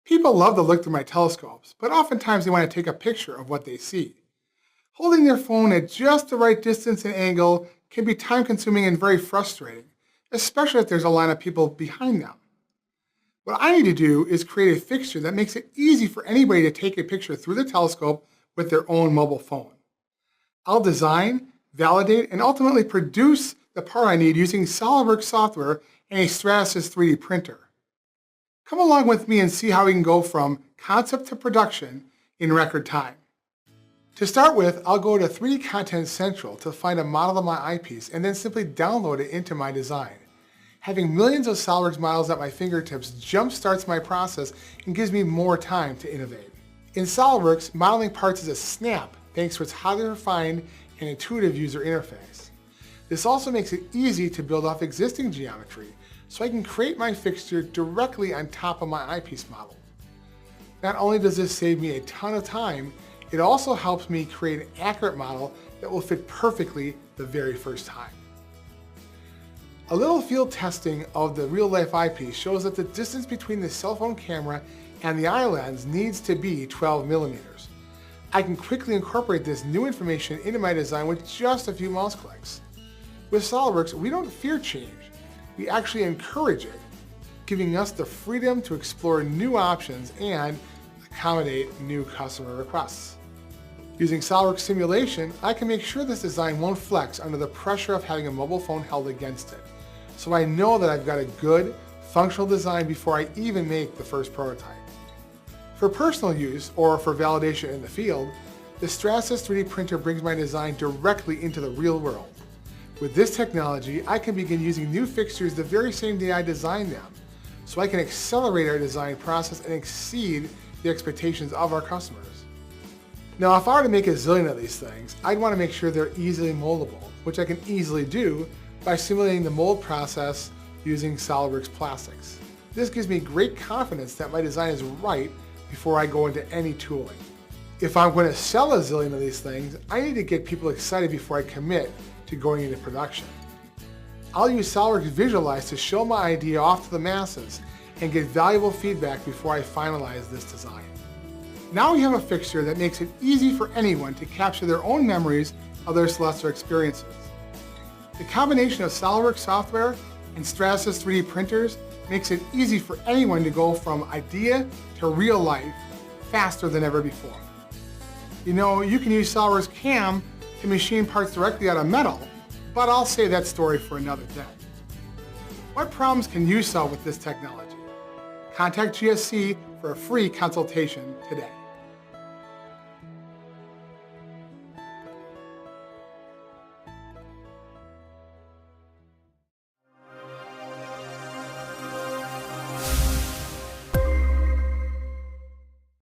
People love to look through my telescopes, but oftentimes they want to take a picture of what they see. Holding their phone at just the right distance and angle can be time consuming and very frustrating, especially if there's a line of people behind them. What I need to do is create a fixture that makes it easy for anybody to take a picture through the telescope with their own mobile phone. I'll design, validate, and ultimately produce the part I need using SOLIDWORKS software and a Stratasys 3D printer. Come along with me and see how we can go from concept to production in record time. To start with, I'll go to 3D Content Central to find a model of my eyepiece and then simply download it into my design. Having millions of SOLIDWORKS models at my fingertips jumpstarts my process and gives me more time to innovate. In SOLIDWORKS, modeling parts is a snap thanks to its highly refined and intuitive user interface. This also makes it easy to build off existing geometry, so I can create my fixture directly on top of my eyepiece model. Not only does this save me a ton of time, it also helps me create an accurate model that will fit perfectly the very first time. A little field testing of the real-life eyepiece shows that the distance between the cell phone camera and the eye lens needs to be 12 millimeters. I can quickly incorporate this new information into my design with just a few mouse clicks. With SOLIDWORKS, we don't fear change. We actually encourage it, giving us the freedom to explore new options and accommodate new customer requests. Using SOLIDWORKS simulation, I can make sure this design won't flex under the pressure of having a mobile phone held against it, so I know that I've got a good, functional design before I even make the first prototype. For personal use or for validation in the field, the Stratasys 3D printer brings my design directly into the real world. With this technology, I can begin using new fixtures the very same day I design them, so I can accelerate our design process and exceed the expectations of our customers. Now, if I were to make a zillion of these things, I'd want to make sure they're easily moldable, which I can easily do by simulating the mold process using SOLIDWORKS plastics. This gives me great confidence that my design is right before I go into any tooling. If I'm going to sell a zillion of these things, I need to get people excited before I commit to going into production. I'll use SOLIDWORKS Visualize to show my idea off to the masses and get valuable feedback before I finalize this design. Now we have a fixture that makes it easy for anyone to capture their own memories of their celestial experiences. The combination of SOLIDWORKS software and Stratasys 3D printers makes it easy for anyone to go from idea to real life faster than ever before. You know, you can use SOLIDWORKS CAM to machine parts directly out of metal, but I'll save that story for another day. What problems can you solve with this technology? Contact GSC for a free consultation today.